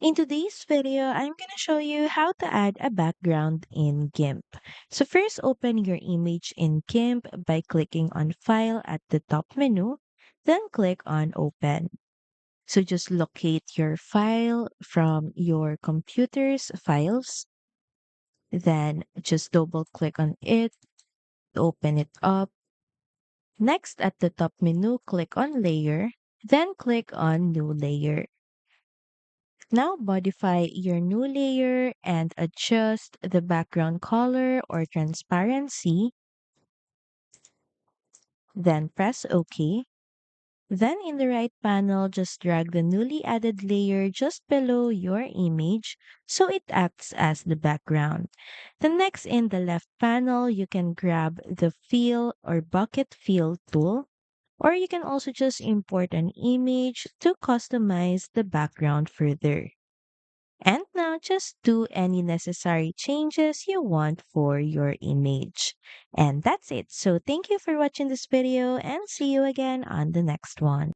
In today's video, I'm going to show you how to add a background in Gimp. So first, open your image in Gimp by clicking on File at the top menu, then click on Open. So just locate your file from your computer's files, then just double click on it, open it up. Next, at the top menu, click on Layer, then click on New Layer. Now modify your new layer and adjust the background color or transparency. Then press OK. Then in the right panel, just drag the newly added layer just below your image so it acts as the background. The next in the left panel, you can grab the fill or bucket fill tool, or you can also just import an image to customize the background further. And now just do any necessary changes you want for your image. And that's it. So thank you for watching this video and see you again on the next one.